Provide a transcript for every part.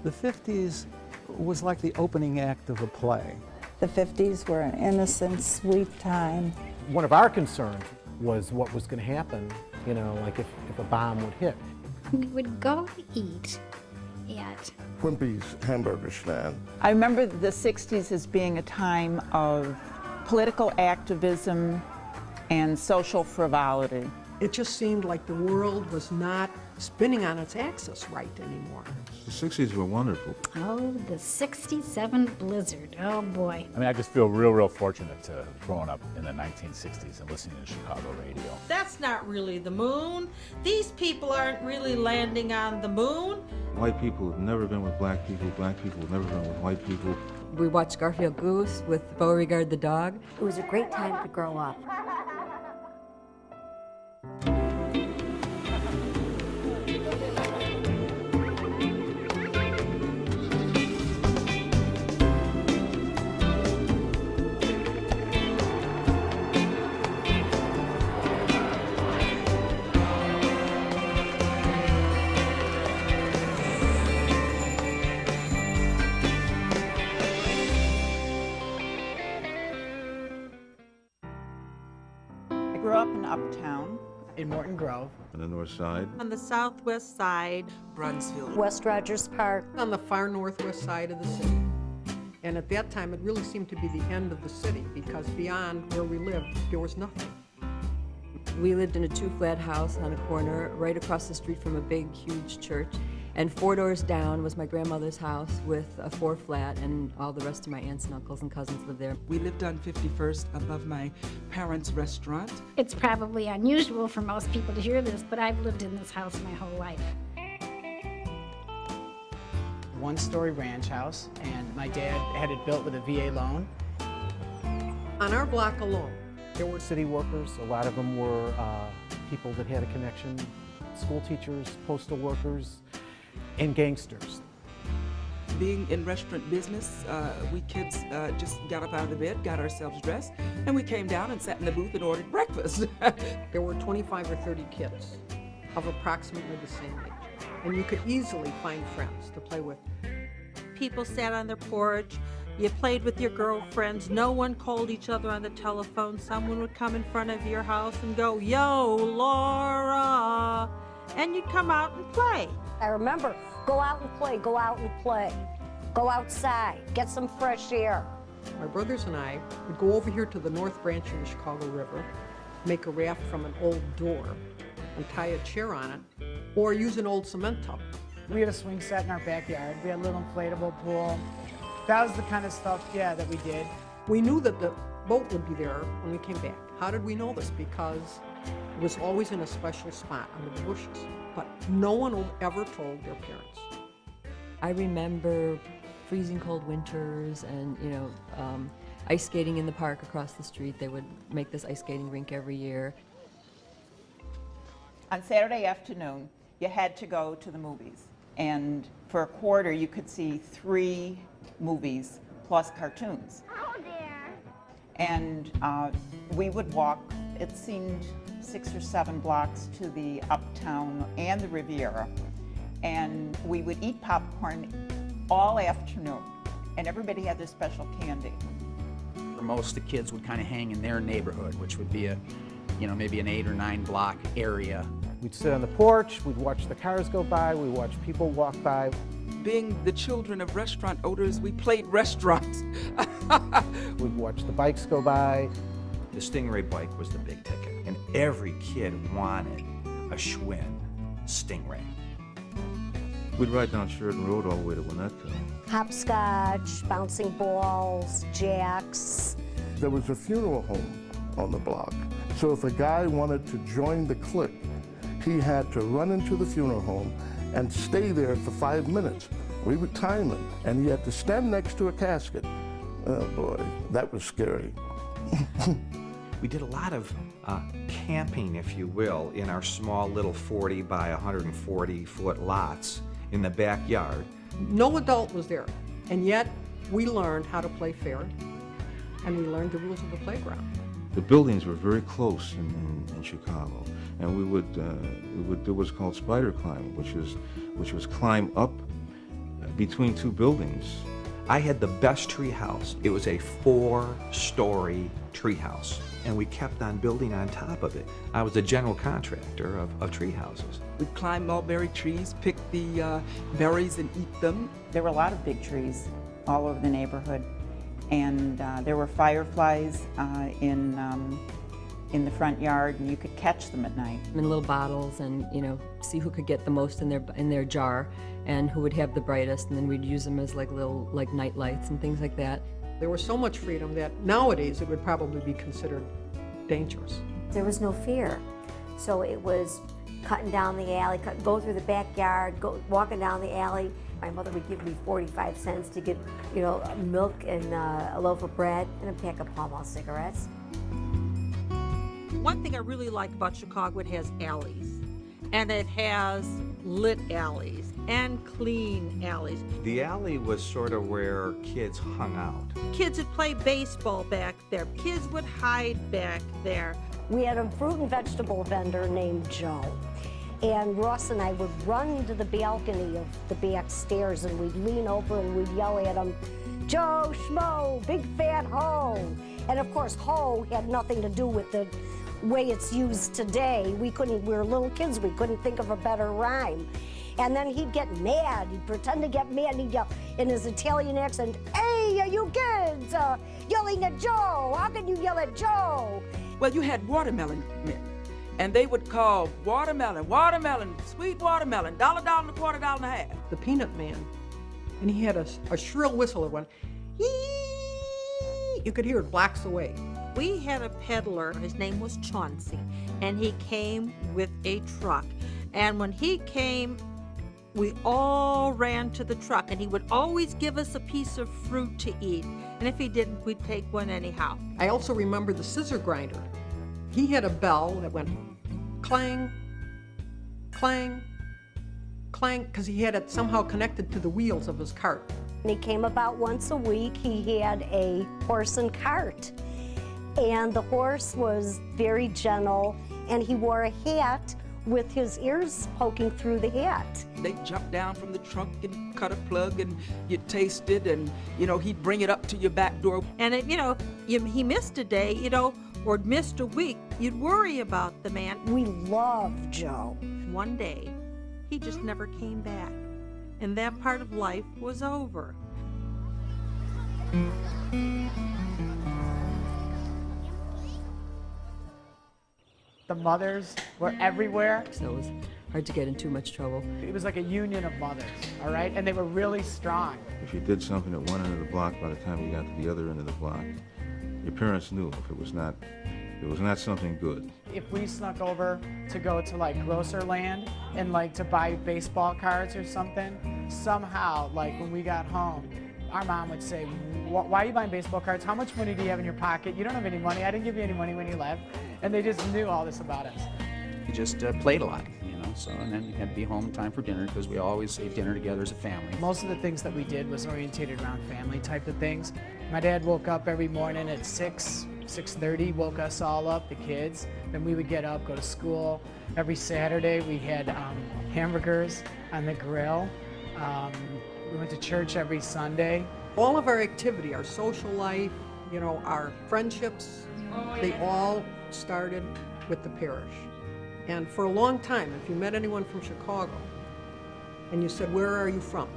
The 50s was like the opening act of a play. The 50s were an innocent, sweet time. One of our concerns was what was going to happen, you know, like if a bomb would hit. We would go eat at Wimpy's hamburger stand. I remember the 60s as being a time of political activism and social frivolity. It just seemed like the world was not spinning on its axis right anymore. The 60s were wonderful. oh, the 67 blizzard. Oh boy. I mean, I just feel real fortunate to have grown up in the 1960s and listening to Chicago radio. That's not really the moon. These people aren't really landing on the moon. White people have never been with black people have never been with white people. We watched Garfield Goose with Beauregard the dog. It was a great time to grow up. I grew up in Uptown. In Morton Grove. On the north side. On the southwest side, Brunsfield. West Rogers Park. On the far northwest side of the city. And at that time, it really seemed to be the end of the city because beyond where we lived, there was nothing. We lived in a 2-flat house on a corner right across the street from a big, huge church. And 4 doors down was my grandmother's house with a 4-flat, and all the rest of my aunts and uncles and cousins lived there. We lived on 51st above my parents' restaurant. It's probably unusual for most people to hear this, but I've lived in this house my whole life. 1-story ranch house, and my dad had it built with a VA loan. On our block alone, there were City workers, a lot of them were people that had a connection, school teachers, postal workers, and gangsters. Being in restaurant business, we kids just got up out of bed, got ourselves dressed, and we came down and sat in the booth and ordered breakfast. there were 25 or 30 kids of approximately the same age. And you could easily find friends to play with. people sat on their porch. You played with your girlfriends. No one called each other on the telephone. Someone would come in front of your house and go, "Yo, Laura," and you'd come out and play. I remember, go out and play, go out and play. Go outside, get some fresh air. My brothers and I would go over here to the North Branch of the Chicago River, make a raft from an old door, and tie a chair on it, or use an old cement tub. We had a swing set in our backyard. We had a little inflatable pool. That was the kind of stuff, that we did. We knew that the boat would be there when we came back. How did we know this? Because it was always in a special spot under the bushes. But no one ever told their parents. I remember freezing cold winters and, ice skating in the park across the street. They would make this ice skating rink every year. On Saturday afternoon, you had to go to the movies. And for a quarter, you could see 3 movies plus cartoons. Oh, dear. And we would walk, it seemed 6 or 7 blocks to the Uptown and the Riviera. And we would eat popcorn all afternoon. And everybody had their special candy. For most, the kids would kind of hang in their neighborhood, which would be maybe an 8 or 9 block area. We'd sit on the porch, we'd watch the cars go by, we'd watch people walk by. Being the children of restaurant owners, we played restaurants. We'd watch the bikes go by. The Stingray bike was the big ticket, and every kid wanted a Schwinn Stingray. We'd ride down Sheridan Road all the way to Winnetka. Hopscotch, bouncing balls, jacks. There was a funeral home on the block. So if a guy wanted to join the clique, he had to run into the funeral home and stay there for 5 minutes. We would time it, and he had to stand next to a casket. Oh boy, that was scary. We did a lot of camping, if you will, in our small little 40 by 140 foot lots in the backyard. No adult was there, and yet we learned how to play fair, and we learned the rules of the playground. The buildings were very close in Chicago, and we would do what's called spider climbing, which was climb up between two buildings. I had the best tree house. It was a 4-story tree house, and we kept on building on top of it. I was a general contractor of tree houses. We'd climb mulberry trees, pick the berries and eat them. There were a lot of big trees all over the neighborhood, and there were fireflies in the front yard, and you could catch them at night. In little bottles, and see who could get the most in their jar, and who would have the brightest, and then we'd use them as little night lights and things like that. There was so much freedom that nowadays it would probably be considered dangerous. There was no fear. So it was cutting down the alley, go through the backyard, walking down the alley. My mother would give me 45 cents to get, milk and a loaf of bread and a pack of Pall Mall cigarettes. One thing I really like about Chicago, it has alleys. And it has lit alleys and clean alleys. The alley was sort of where kids hung out. Kids would play baseball back there. Kids would hide back there. We had a fruit and vegetable vendor named Joe. And Ross and I would run to the balcony of the back stairs, and we'd lean over and we'd yell at him, "Joe Schmo, big fat hoe." And of course, hoe had nothing to do with the way it's used today. We were little kids, we couldn't think of a better rhyme. And then he'd get mad, he'd pretend to get mad, and he'd yell in his Italian accent, "Hey, are you kids yelling at Joe? How can you yell at Joe?" Well, you had watermelon men, and they would call watermelon, sweet watermelon, $1, $1.25, $1.50. The Peanut Man, and he had a shrill whistle that went, you could hear it blocks away. We had a peddler, his name was Chauncey, and he came with a truck. And when he came, we all ran to the truck, and he would always give us a piece of fruit to eat. And if he didn't, we'd take one anyhow. I also remember the scissor grinder. He had a bell that went clang, clang, clang, because he had it somehow connected to the wheels of his cart. And he came about once a week. He had a horse and cart. And the horse was very gentle, and he wore a hat with his ears poking through the hat. They'd jump down from the trunk and cut a plug, and you'd taste it, and he'd bring it up to your back door. And he missed a day, or missed a week, you'd worry about the man. We loved Joe. One day, he just never came back, and that part of life was over. The mothers were everywhere. So it was hard to get in too much trouble. It was like a union of mothers, all right? And they were really strong. If you did something at one end of the block, by the time you got to the other end of the block, your parents knew if it was not something good. If we snuck over to go to Grocerland and to buy baseball cards or something, somehow when we got home, our mom would say, "Why are you buying baseball cards? How much money do you have in your pocket? You don't have any money. I didn't give you any money when you left." And they just knew all this about us. We just played a lot, and then you had to be home in time for dinner because we always ate dinner together as a family. Most of the things that we did was orientated around family type of things. My dad woke up every morning at 6:30, woke us all up, the kids. Then we would get up, go to school. Every Saturday we had hamburgers on the grill. We went to church every Sunday. All of our activity, our social life, our friendships, they all started with the parish. And for a long time, if you met anyone from Chicago and you said, "Where are you from?"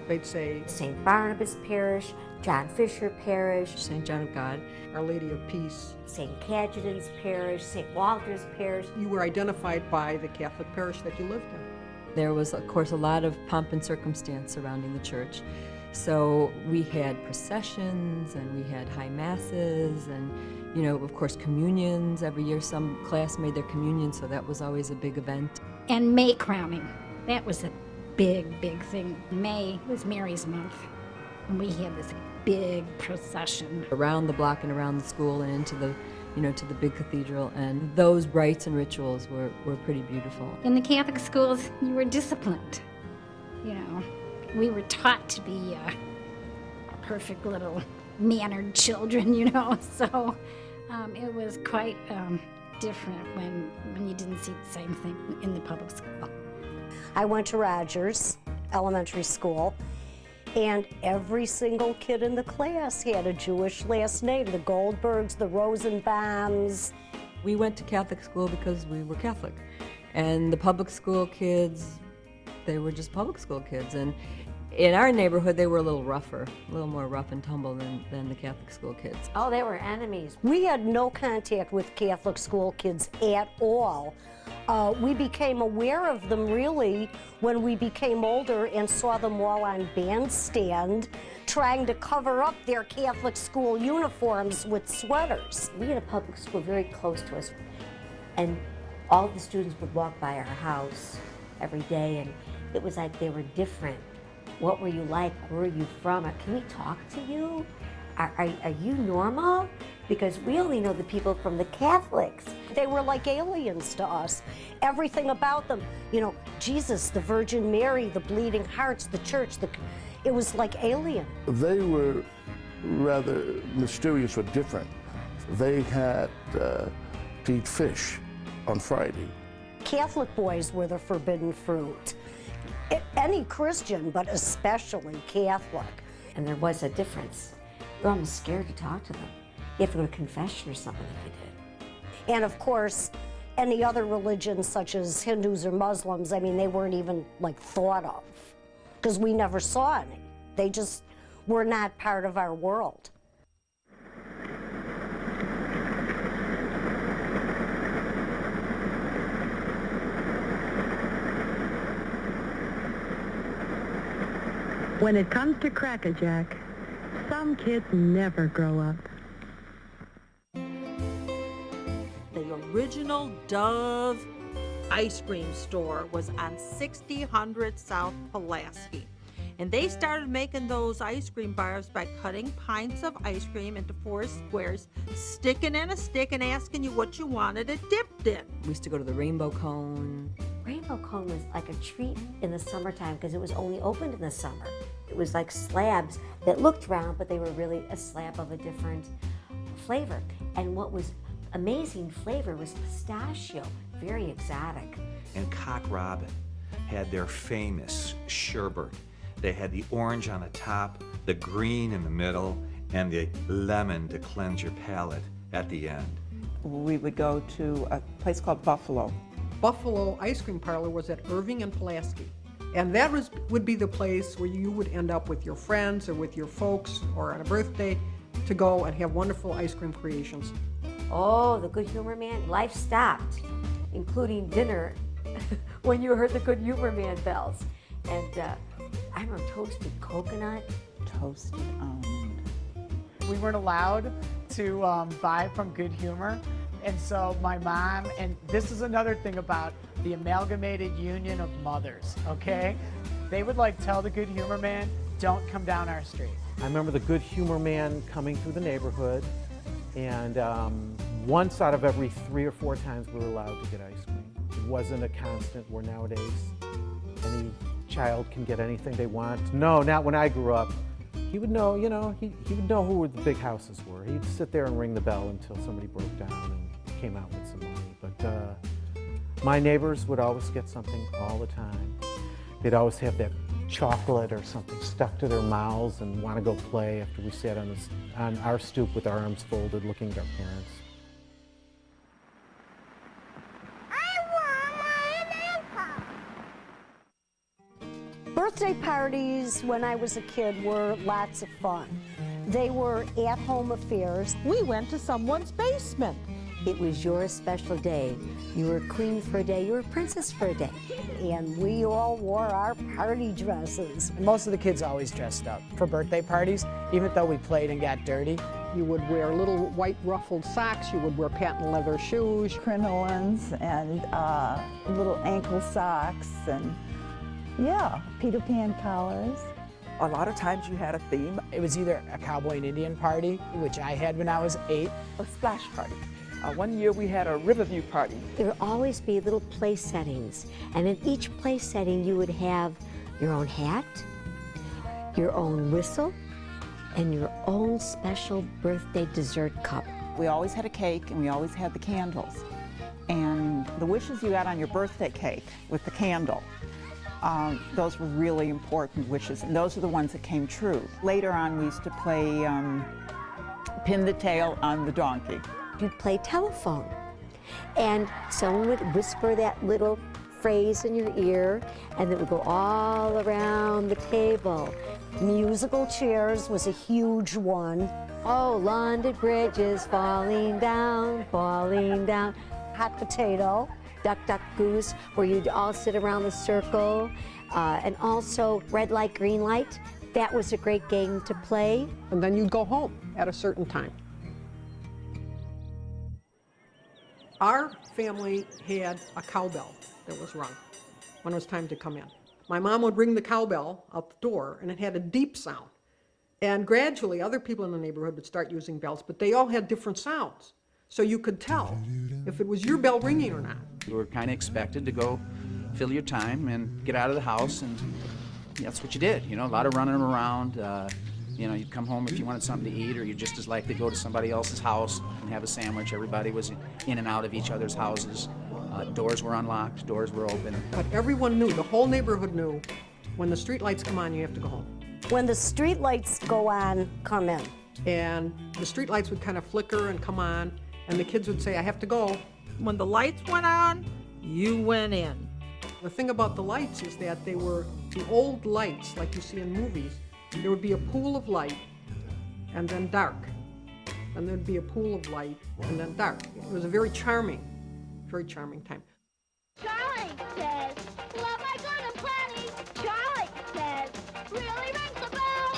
they'd say, St. Barnabas Parish, John Fisher Parish, St. John of God, Our Lady of Peace, St. Cajetan's Parish, St. Walter's Parish. You were identified by the Catholic parish that you lived in. There was, of course, a lot of pomp and circumstance surrounding the church. So we had processions, and we had high masses, and of course, communions. Every year some class made their communion, so that was always a big event. And May crowning, that was a big, big thing. May was Mary's month, and we had this big procession. Around the block and around the school and into the, to the big cathedral, and those rites and rituals were pretty beautiful. In the Catholic schools, you were disciplined. We were taught to be perfect little mannered children, so it was quite different when you didn't see the same thing in the public school. I went to Rogers, elementary school, and every single kid in the class had a Jewish last name, the Goldbergs, the Rosenbaums. We went to Catholic school because we were Catholic. And the public school kids, they were just public school kids. And in our neighborhood, they were a little rougher, a little more rough and tumble than the Catholic school kids. Oh, they were enemies. We had no contact with Catholic school kids at all. We became aware of them really when we became older and saw them all on bandstand trying to cover up their Catholic school uniforms with sweaters. We had a public school very close to us, and all the students would walk by our house every day, and it was like they were different. What were you like? Where are you from? Can we talk to you? Are you normal? Because we only know the people from the Catholics. They were like aliens to us. Everything about them, you know, Jesus, the Virgin Mary, the Bleeding Hearts, the church, it was like alien. They were rather mysterious or different. They had to eat fish on Friday. Catholic boys were the forbidden fruit. Any Christian, but especially Catholic. And there was a difference. You're almost scared to talk to them. You have to go to confession or something if you did. And of course, any other religions such as Hindus or Muslims, I mean, they weren't even like thought of because we never saw any. They just were not part of our world. When it comes to Crackerjack, some kids never grow up. The original Dove ice cream store was on 6000 South Pulaski. And they started making those ice cream bars by cutting pints of ice cream into 4 squares, sticking in a stick and asking you what you wanted it dipped in. We used to go to the Rainbow Cone. Rainbow Cone was like a treat in the summertime because it was only opened in the summer. It was like slabs that looked round, but they were really a slab of a different flavor. And what was amazing flavor was pistachio, very exotic. And Cock Robin had their famous sherbet. They had the orange on the top, the green in the middle, and the lemon to cleanse your palate at the end. We would go to a place called Buffalo. Buffalo Ice Cream Parlor was at Irving and Pulaski. And that would be the place where you would end up with your friends or with your folks or on a birthday to go and have wonderful ice cream creations. Oh, the Good Humor Man, life stopped, including dinner, when you heard the Good Humor Man bells. And I remember toasted coconut. Toasted almond. We weren't allowed to buy from Good Humor. And so my mom, and this is another thing about the Amalgamated Union of Mothers, okay? They would like tell the Good Humor Man, don't come down our street. I remember the Good Humor Man coming through the neighborhood, and once out of every 3 or 4 times we were allowed to get ice cream. It wasn't a constant where nowadays any child can get anything they want. No, not when I grew up. He would know, you know, he would know who the big houses were. He'd sit there and ring the bell until somebody broke down and came out with some money. But my neighbors would always get something all the time. They'd always have that chocolate or something stuck to their mouths and want to go play after we sat on our stoop with our arms folded looking at our parents. Birthday parties when I was a kid were lots of fun. They were at-home affairs. We went to someone's basement. It was your special day. You were queen for a day, you were princess for a day. And we all wore our party dresses. Most of the kids always dressed up for birthday parties, even though we played and got dirty. You would wear little white ruffled socks, you would wear patent leather shoes, crinolines, and little ankle socks, and yeah, Peter Pan collars. A lot of times you had a theme. It was either a cowboy and Indian party, which I had when I was 8. A splash party. One year we had a Riverview party. There would always be little place settings, and in each place setting you would have your own hat, your own whistle, and your own special birthday dessert cup. We always had a cake and we always had the candles. And the wishes you got on your birthday cake with the candle Those were really important wishes, and those are the ones that came true. Later on, we used to play pin the tail on the donkey. You'd play telephone, and someone would whisper that little phrase in your ear, and it would go all around the table. Musical chairs was a huge one. Oh, London Bridge is falling down, falling down. Hot potato. Duck, duck, goose, where you'd all sit around the circle. And also red light, green light. That was a great game to play. And then you'd go home at a certain time. Our family had a cowbell that was rung when it was time to come in. My mom would ring the cowbell out the door, and it had a deep sound. And gradually, other people in the neighborhood would start using bells, but they all had different sounds. So you could tell if it was your bell ringing or not. You were kind of expected to go fill your time and get out of the house, and that's what you did. You know, a lot of running around. You know, you'd come home if you wanted something to eat, or you'd just as likely go to somebody else's house and have a sandwich. Everybody was in and out of each other's houses. Doors were unlocked, doors were open. But everyone knew, the whole neighborhood knew, when the street lights come on, you have to go home. When the street lights go on, come in. And the street lights would kind of flicker and come on, and the kids would say, I have to go. When the lights went on, you went in. The thing about the lights is that they were the old lights like you see in movies. There would be a pool of light and then dark. And there'd be a pool of light and then dark. It was a very charming time. Charlie says, love my gun and plenty. Charlie says, really rings the bell.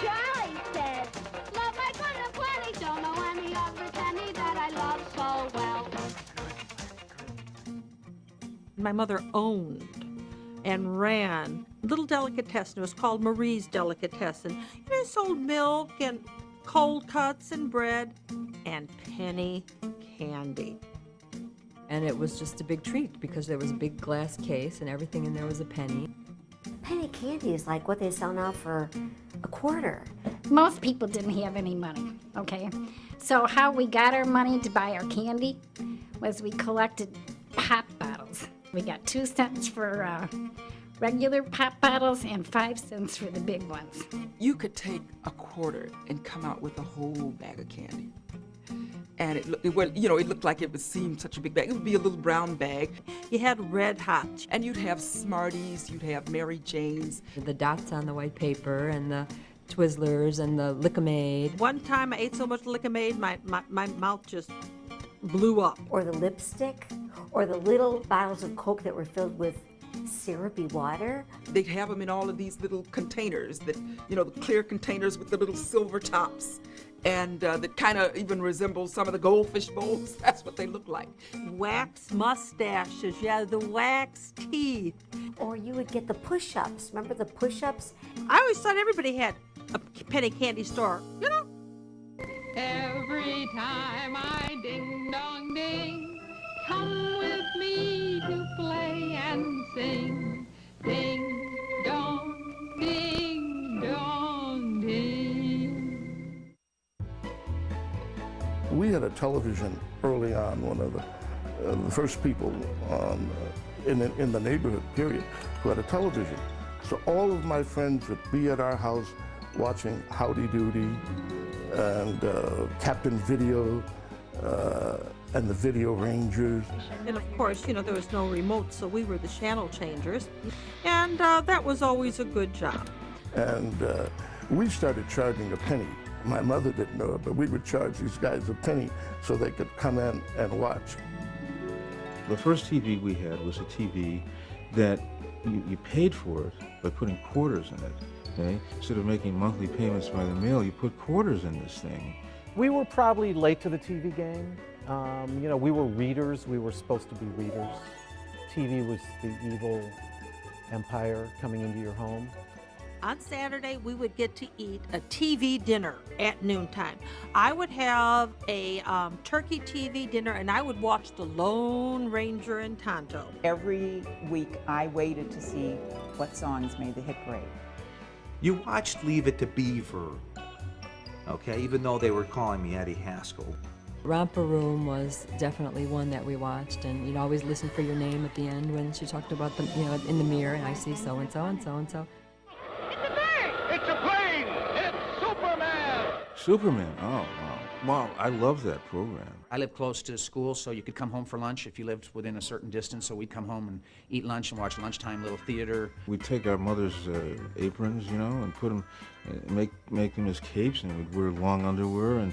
Charlie says, love my gun and plenty. Don't know any other Penny that I love so well. My mother owned and ran little delicatessen. It was called Marie's Delicatessen. You know, it sold milk and cold cuts and bread and penny candy. And it was just a big treat because there was a big glass case and everything in there was a penny. Penny candy is like what they sell now for a quarter. Most people didn't have any money, okay? So how we got our money to buy our candy was we collected pop bottles. We got 2 cents for regular pop bottles and 5 cents for the big ones. You could take a quarter and come out with a whole bag of candy. And it looked like it seemed such a big bag. It would be a little brown bag. You had Red Hot. And you'd have Smarties, you'd have Mary Janes. The dots on the white paper and the Twizzlers and the Lick-O-Maid. One time I ate so much Lick-O-Maid, my mouth just blew up. Or the lipstick, or the little bottles of Coke that were filled with syrupy water. They'd have them in all of these little containers that, the clear containers with the little silver tops. And that kind of even resembles some of the goldfish bowls. That's what they look like. Wax mustaches, yeah, the wax teeth. Or you would get the push-ups. Remember the push-ups? I always thought everybody had a penny candy store, you know? Every time I ding dong ding, come with me to play and sing. Ding dong, ding dong, ding. We had a television early on, one of the first people in the neighborhood, period, who had a television. So all of my friends would be at our house watching Howdy Doody and Captain Video and the Video Rangers. And of course, there was no remote, so we were the channel changers. And that was always a good job. And we started charging a penny. My mother didn't know it, but we would charge these guys a penny so they could come in and watch. The first TV we had was a TV that you paid for it by putting quarters in it. Okay? Instead of making monthly payments by the mail, you put quarters in this thing. We were probably late to the TV game. We were readers. We were supposed to be readers. TV was the evil empire coming into your home. On Saturday, we would get to eat a TV dinner at noontime. I would have a turkey TV dinner, and I would watch The Lone Ranger and Tonto. Every week, I waited to see what songs made the hit parade. You watched Leave It to Beaver, okay, even though they were calling me Eddie Haskell. Romper Room was definitely one that we watched, and you'd always listen for your name at the end when she talked about the, in the mirror, and I see so-and-so and so-and-so. It's a plane! It's Superman! Superman, oh, wow. Wow, I love that program. I lived close to school, so you could come home for lunch if you lived within a certain distance, so we'd come home and eat lunch and watch lunchtime little theater. We'd take our mother's aprons, and put them, make them as capes, and we'd wear long underwear.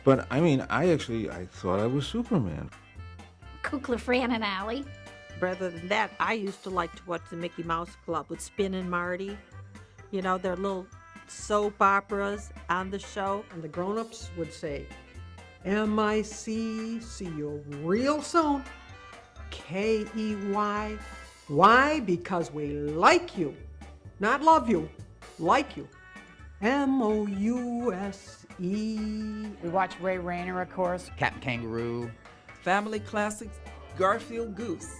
But I mean, I thought I was Superman. Kukla, Fran, and Allie. Rather than that, I used to like to watch the Mickey Mouse Club with Spin and Marty. Their little soap operas on the show. And the grown-ups would say, M-I-C, see you real soon. K-E-Y. Why? Because we like you. Not love you, like you. M-O-U-S-E. We watched Ray Rayner, of course. Captain Kangaroo. Family classics, Garfield Goose.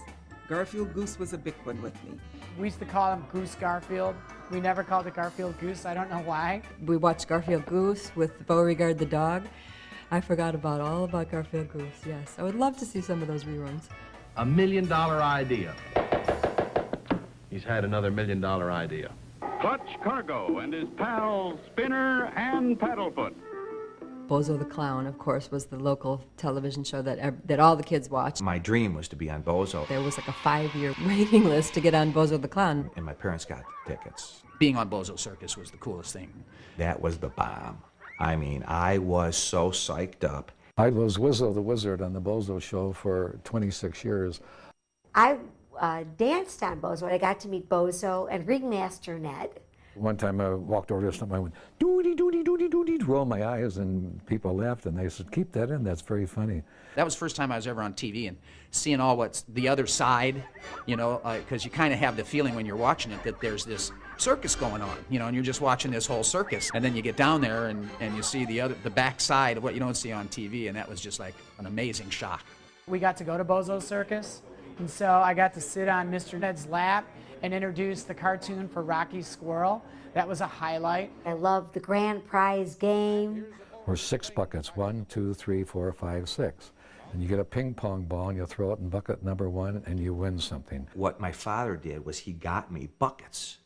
Garfield Goose was a big one with me. We used to call him Goose Garfield. We never called it Garfield Goose. I don't know why. We watched Garfield Goose with Beauregard the dog. I forgot all about Garfield Goose, yes. I would love to see some of those reruns. $1 million idea. He's had another $1 million idea. Clutch Cargo and his pals Spinner and Paddlefoot. Bozo the Clown, of course, was the local television show that all the kids watched. My dream was to be on Bozo. There was like a 5-year waiting list to get on Bozo the Clown. And my parents got tickets. Being on Bozo Circus was the coolest thing. That was the bomb. I mean, I was so psyched up. I was Wizzo the Wizard on the Bozo show for 26 years. I danced on Bozo. I got to meet Bozo and Ringmaster Ned. One time I walked over to something, I went, doody, doody, doody, doody, rolled my eyes, and people laughed, and they said, keep that in, that's very funny. That was the first time I was ever on TV, and seeing all what's the other side, because you kind of have the feeling when you're watching it that there's this circus going on, and you're just watching this whole circus, and then you get down there and you see the back side of what you don't see on TV, and that was just like an amazing shock. We got to go to Bozo Circus, and so I got to sit on Mr. Ned's lap and introduce the cartoon for Rocky Squirrel. That was a highlight. I love the grand prize game. Or 6 buckets, 1, 2, 3, 4, 5, 6. And you get a ping pong ball and you throw it in bucket number 1 and you win something. What my father did was he got me buckets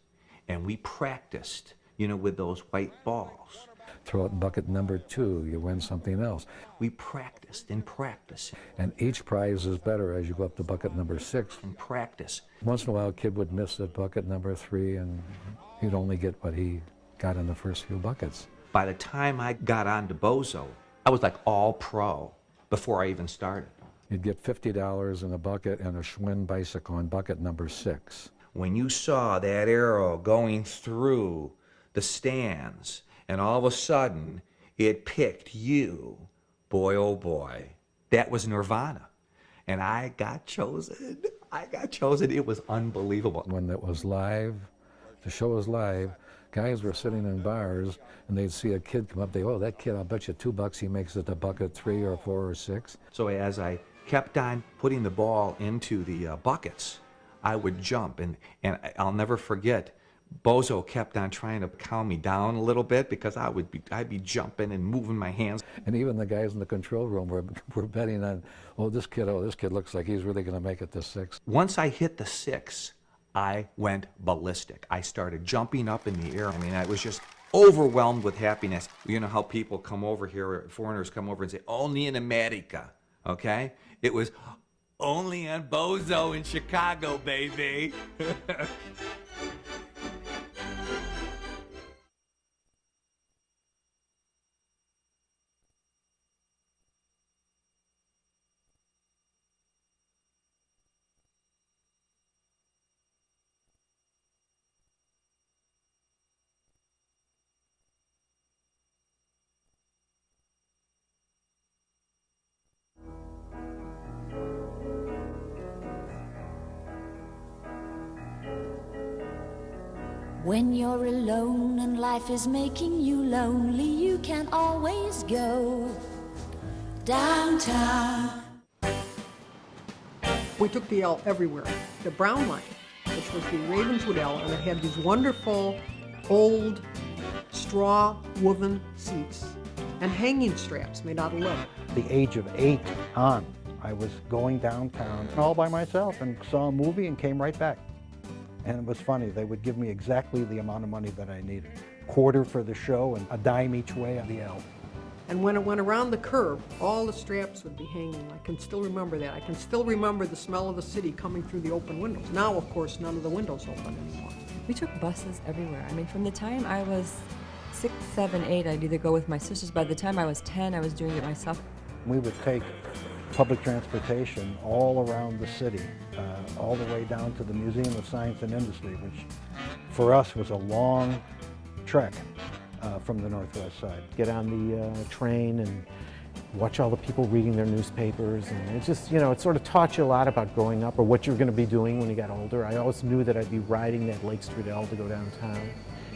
and we practiced, with those white balls. Throw it in bucket number 2, you win something else. We practiced and practiced. And each prize is better as you go up to bucket number 6. And practice. Once in a while a kid would miss at bucket number 3 and he'd only get what he got in the first few buckets. By the time I got on to Bozo, I was like all pro before I even started. You'd get $50 in a bucket and a Schwinn bicycle in bucket number 6. When you saw that arrow going through the stands, and all of a sudden, it picked you. Boy, oh boy, that was nirvana. And I got chosen. It was unbelievable. When it was live, the show was live, guys were sitting in bars, and they'd see a kid come up, oh, that kid, I'll bet you $2 he makes it to bucket 3 or 4 or 6. So as I kept on putting the ball into the buckets, I would jump, and I'll never forget, Bozo kept on trying to calm me down a little bit because I'd be jumping and moving my hands. And even the guys in the control room were betting on, this kid looks like he's really going to make it to 6. Once I hit the 6, I went ballistic. I started jumping up in the air. I mean, I was just overwhelmed with happiness. You know how people come over here, foreigners come over and say, only in America, okay? It was only on Bozo in Chicago, baby. When you're alone and life is making you lonely, you can always go downtown. We took the L everywhere. The Brown Line, which was the Ravenswood L, and it had these wonderful old straw woven seats and hanging straps made out of leather. the age of 8 on. I was going downtown all by myself and saw a movie and came right back. And it was funny, they would give me exactly the amount of money that I needed. Quarter for the show and a dime each way on the L. And when it went around the curve, all the straps would be hanging. I can still remember that. I can still remember the smell of the city coming through the open windows. Now, of course, none of the windows open anymore. We took buses everywhere. I mean, from the time I was 6, 7, 8, I'd either go with my sisters. By the time I was 10, I was doing it myself. We would take public transportation all around the city, all the way down to the Museum of Science and Industry, which for us was a long trek from the Northwest side. Get on the train and watch all the people reading their newspapers, and it just, it sort of taught you a lot about growing up or what you're going to be doing when you got older. I always knew that I'd be riding that Lake Street L to go downtown.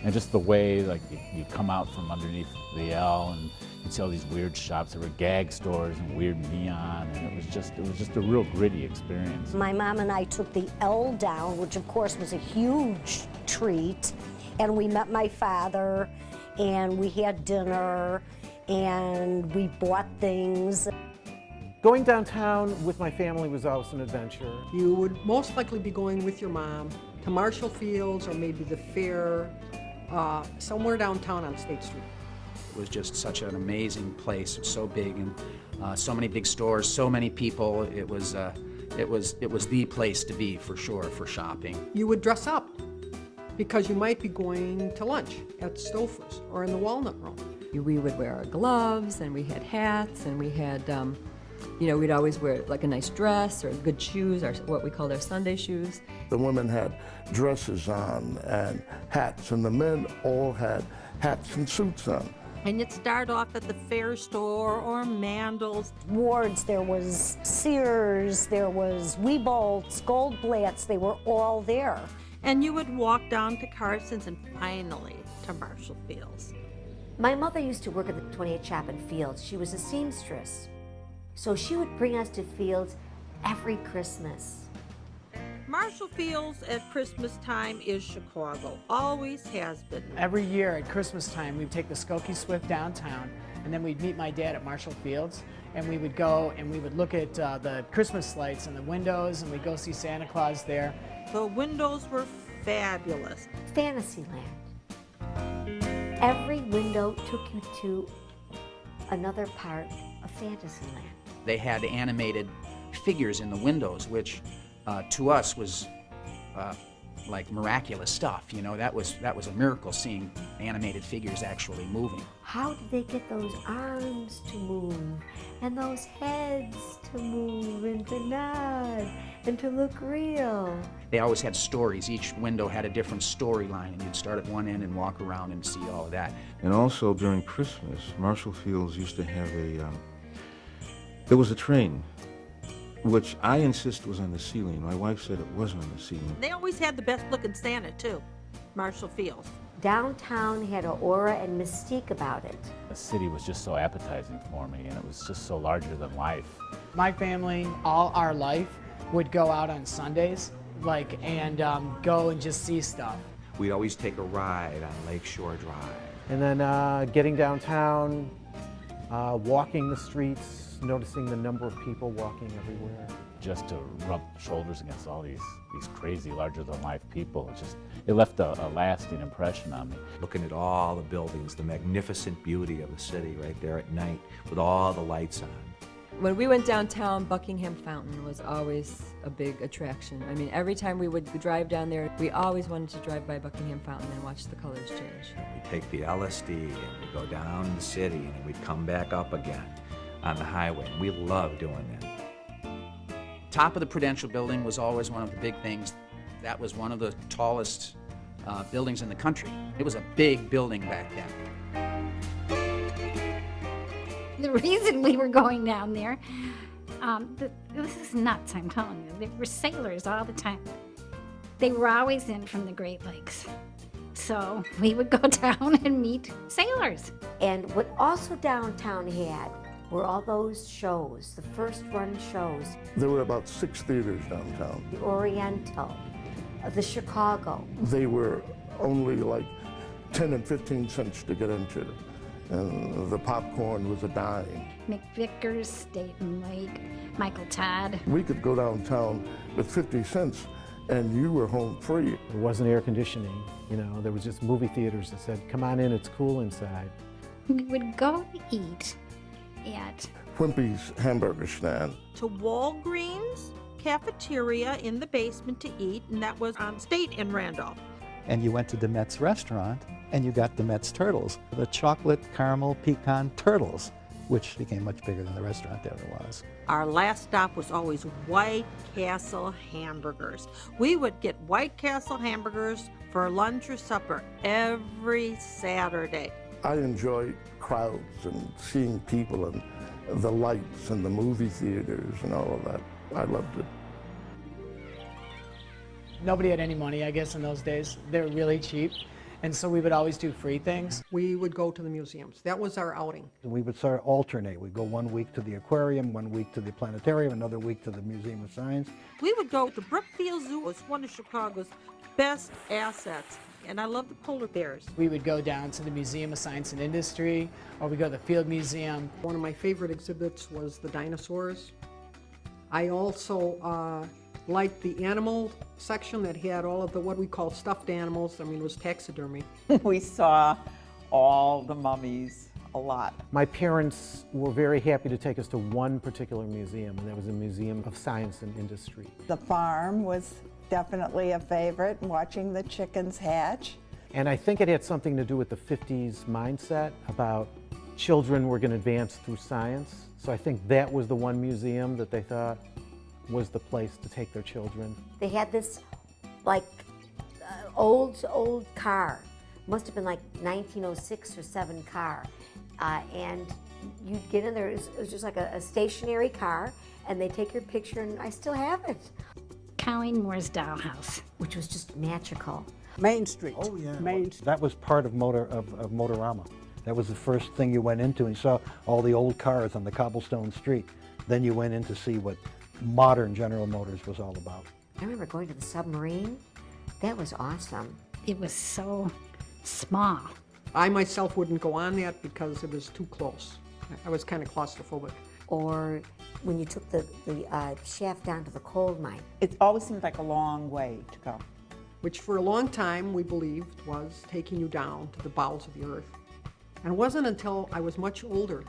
And just the way, like, you come out from underneath the L and you'd see all these weird shops. There were gag stores and weird neon, and it was just a real gritty experience. My mom and I took the L down, which of course was a huge treat, and we met my father, and we had dinner, and we bought things. Going downtown with my family was always an adventure. You would most likely be going with your mom to Marshall Fields or maybe the fair, somewhere downtown on State Street. It was just such an amazing place. It was so big and so many big stores, so many people. It was the place to be for sure for shopping. You would dress up because you might be going to lunch at Stouffer's or in the Walnut Room. We would wear our gloves, and we had hats, and we had, we'd always wear like a nice dress or good shoes, or what we called our Sunday shoes. The women had dresses on and hats, and the men all had hats and suits on. And you'd start off at the fair store or Mandel's. Ward's, there was Sears, there was Weebolt's, Goldblatt's, they were all there. And you would walk down to Carson's and finally to Marshall Fields. My mother used to work at the 28 Chapin Fields. She was a seamstress. So she would bring us to Fields every Christmas. Marshall Fields at Christmas time is Chicago, always has been. Every year at Christmas time, we'd take the Skokie Swift downtown, and then we'd meet my dad at Marshall Fields, and we would go and we would look at the Christmas lights in the windows, and we'd go see Santa Claus there. The windows were fabulous. Fantasyland. Every window took you to another part of Fantasyland. They had animated figures in the windows, which to us was like miraculous stuff. That was a miracle, seeing animated figures actually moving. How did they get those arms to move and those heads to move and to nod and to look real? They always had stories. Each window had a different storyline, and you'd start at one end and walk around and see all of that. And also during Christmas, Marshall Fields used to have there was a train, which I insist was on the ceiling. My wife said it wasn't on the ceiling. They always had the best looking Santa too, Marshall Fields. Downtown had an aura and mystique about it. The city was just so appetizing for me, and it was just so larger than life. My family, all our life, would go out on Sundays, and go and just see stuff. We'd always take a ride on Lakeshore Drive. And then getting downtown, walking the streets, noticing the number of people walking everywhere. Just to rub shoulders against all these crazy, larger-than-life people, it left a lasting impression on me. Looking at all the buildings, the magnificent beauty of the city right there at night with all the lights on. When we went downtown, Buckingham Fountain was always a big attraction. I mean, every time we would drive down there, we always wanted to drive by Buckingham Fountain and watch the colors change. We'd take the LSD and we'd go down the city and we'd come back up again on the highway. We loved doing that. Top of the Prudential Building was always one of the big things. That was one of the tallest buildings in the country. It was a big building back then. The reason we were going down there, this is nuts, I'm telling you. There were sailors all the time. They were always in from the Great Lakes. So we would go down and meet sailors. And what also downtown had were all those shows, the first run shows. There were about 6 theaters downtown. The Oriental, the Chicago. They were only like 10 and 15 cents to get into. and the popcorn was a dime. McVickers, Staten Lake, Michael Todd. We could go downtown with 50 cents and you were home free. There wasn't air conditioning, you know, there was just movie theaters that said, come on in, it's cool inside. We would go eat at Wimpy's hamburger stand. To Walgreens cafeteria in the basement to eat, and that was on State in Randolph. And you went to Demet's restaurant and you got Demet's turtles, the chocolate caramel pecan turtles, which became much bigger than the restaurant ever was. Our last stop was always White Castle hamburgers. We would get White Castle hamburgers for lunch or supper every Saturday. I enjoyed crowds and seeing people and the lights and the movie theaters and all of that. I loved it. Nobody had any money, I guess, in those days. They were really cheap, and so we would always do free things. We would go to the museums. That was our outing. We would sort of alternate. We'd go 1 week to the aquarium, 1 week to the planetarium, another week to the Museum of Science. We would go to Brookfield Zoo. It was one of Chicago's best assets, and I love the polar bears. We would go down to the Museum of Science and Industry, or we go to the Field Museum. One of my favorite exhibits was the dinosaurs. I also liked the animal section that had all of the what we call stuffed animals. I mean, it was taxidermy. We saw all the mummies a lot. My parents were very happy to take us to one particular museum, and that was the Museum of Science and Industry. The farm was definitely a favorite, watching the chickens hatch. And I think it had something to do with the 50s mindset about children were going to advance through science. So I think that was the one museum that they thought was the place to take their children. They had this like old car. Must have been like 1906 or 7 car. And you'd get in there, it was just like a stationary car, and they take your picture, and I still have it. Colleen Moore's Dollhouse, which was just magical. Main Street. Oh, yeah. Main Street. That was part of Motorama. That was the first thing you went into, and you saw all the old cars on the cobblestone street. Then you went in to see what modern General Motors was all about. I remember going to the submarine. That was awesome. It was so small. I myself wouldn't go on that because it was too close. I was kind of claustrophobic. Or when you took the shaft down to the coal mine. It always seemed like a long way to go. Which for a long time we believed was taking you down to the bowels of the earth. And it wasn't until I was much older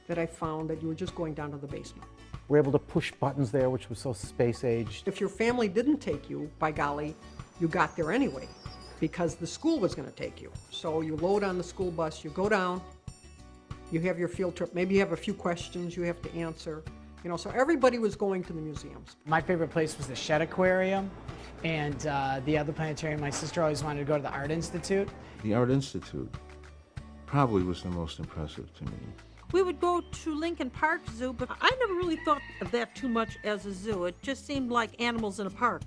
that I found that you were just going down to the basement. We were able to push buttons there, which was so space-aged. If your family didn't take you, by golly, you got there anyway, because the school was going to take you. So you load on the school bus, you go down, you have your field trip, maybe you have a few questions you have to answer. You know, so everybody was going to the museums. My favorite place was the Shed Aquarium, and the other planetarium. My sister always wanted to go to the Art Institute. The Art Institute probably was the most impressive to me. We would go to Lincoln Park Zoo, but I never really thought of that too much as a zoo. It just seemed like animals in a park.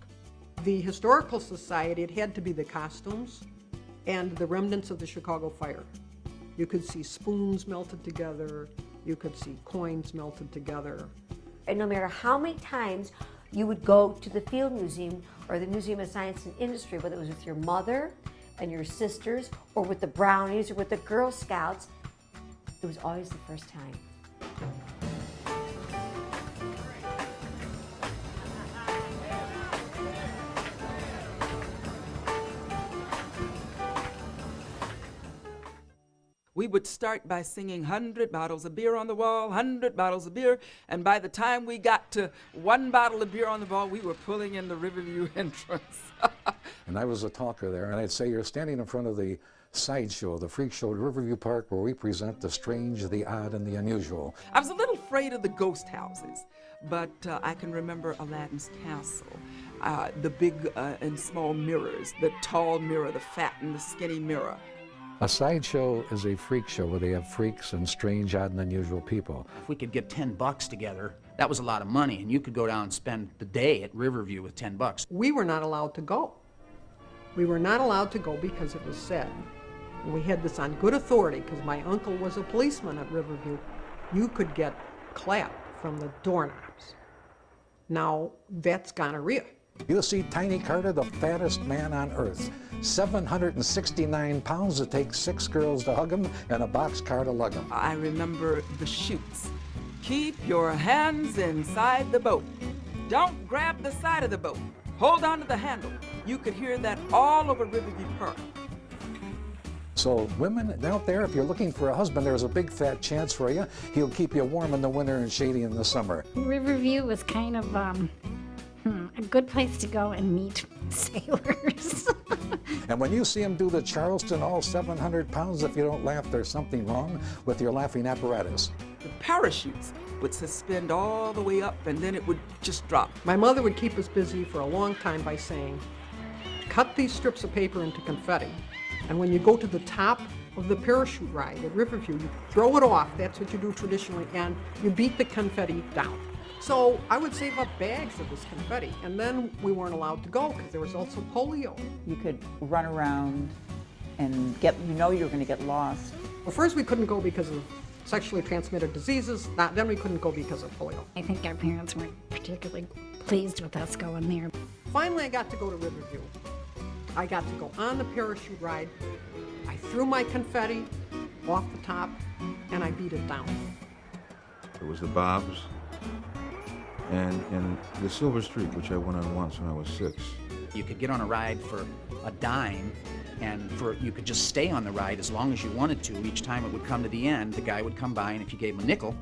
The Historical Society, it had to be the costumes and the remnants of the Chicago fire. You could see spoons melted together, you could see coins melted together. And no matter how many times you would go to the Field Museum or the Museum of Science and Industry, whether it was with your mother and your sisters or with the Brownies or with the Girl Scouts, it was always the first time. We would start by singing 100 bottles of beer on the wall, 100 bottles of beer, and by the time we got to 1 bottle of beer on the wall, we were pulling in the Riverview entrance. And I was a talker there, and I'd say, you're standing in front of the sideshow, the freak show at Riverview Park, where we present the strange, the odd, and the unusual. I was a little afraid of the ghost houses, but I can remember Aladdin's castle, the big and small mirrors, the tall mirror, the fat and the skinny mirror. A sideshow is a freak show where they have freaks and strange, odd, and unusual people. If we could get $10 together, that was a lot of money, and you could go down and spend the day at Riverview with $10. We were not allowed to go. We were not allowed to go because it was said, and we had this on good authority because my uncle was a policeman at Riverview, you could get clapped from the doorknobs. Now, that's gonorrhea. You'll see Tiny Carter, the fattest man on earth. 769 pounds. It takes 6 girls to hug him and a boxcar to lug him. I remember the chutes. Keep your hands inside the boat. Don't grab the side of the boat. Hold on to the handle. You could hear that all over Riverview Park. So women out there, if you're looking for a husband, there's a big fat chance for you. He'll keep you warm in the winter and shady in the summer. Riverview was kind of a good place to go and meet sailors. And when you see him do the Charleston, all 700 pounds, if you don't laugh, there's something wrong with your laughing apparatus. The parachutes would suspend all the way up and then it would just drop. My mother would keep us busy for a long time by saying, cut these strips of paper into confetti. And when you go to the top of the parachute ride at Riverview, you throw it off. That's what you do traditionally, and you beat the confetti down. So I would save up bags of this confetti, and then we weren't allowed to go because there was also polio. You could run around and you were going to get lost. Well, first we couldn't go because of sexually transmitted diseases. Then we couldn't go because of polio. I think our parents weren't particularly pleased with us going there. Finally, I got to go to Riverview. I got to go on the parachute ride. I threw my confetti off the top, and I beat it down. There was the Bob's and the Silver Streak, which I went on once when I was 6. You could get on a ride for a dime, and you could just stay on the ride as long as you wanted to. Each time it would come to the end, the guy would come by, and if you gave him a nickel,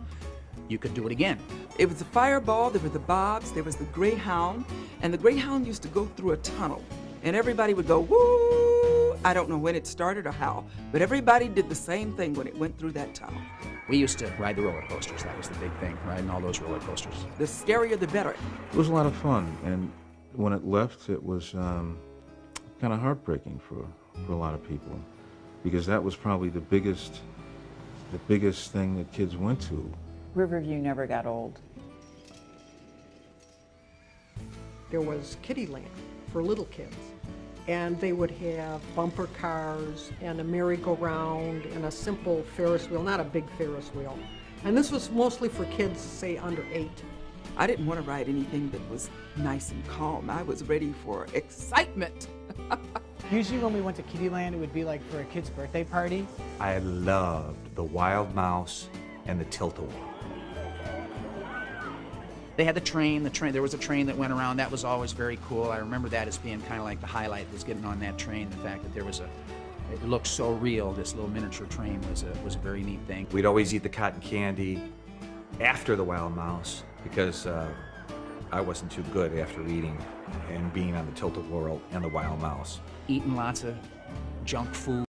you could do it again. It was the Fireball, there were the Bobs, there was the Greyhound, and the Greyhound used to go through a tunnel. And everybody would go, woo! I don't know when it started or how, but everybody did the same thing when it went through that tunnel. We used to ride the roller coasters. That was the big thing, riding all those roller coasters. The scarier, the better. It was a lot of fun, and when it left, it was kind of heartbreaking for a lot of people, because that was probably the biggest thing that kids went to. Riverview never got old. There was Kittyland for little kids. And they would have bumper cars and a merry-go-round and a simple Ferris wheel, not a big Ferris wheel. And this was mostly for kids, say, under 8. I didn't want to ride anything that was nice and calm. I was ready for excitement. Usually when we went to Kittyland, it would be like for a kid's birthday party. I loved the Wild Mouse and the Tilt-A-Whirl. They had the train, there was a train that went around. That was always very cool. I remember that as being kind of like the highlight, was getting on that train. The fact that it looked so real, this little miniature train was a very neat thing. We'd always eat the cotton candy after the Wild Mouse because I wasn't too good after eating and being on the Tilt-A-Whirl and the Wild Mouse. Eating lots of junk food.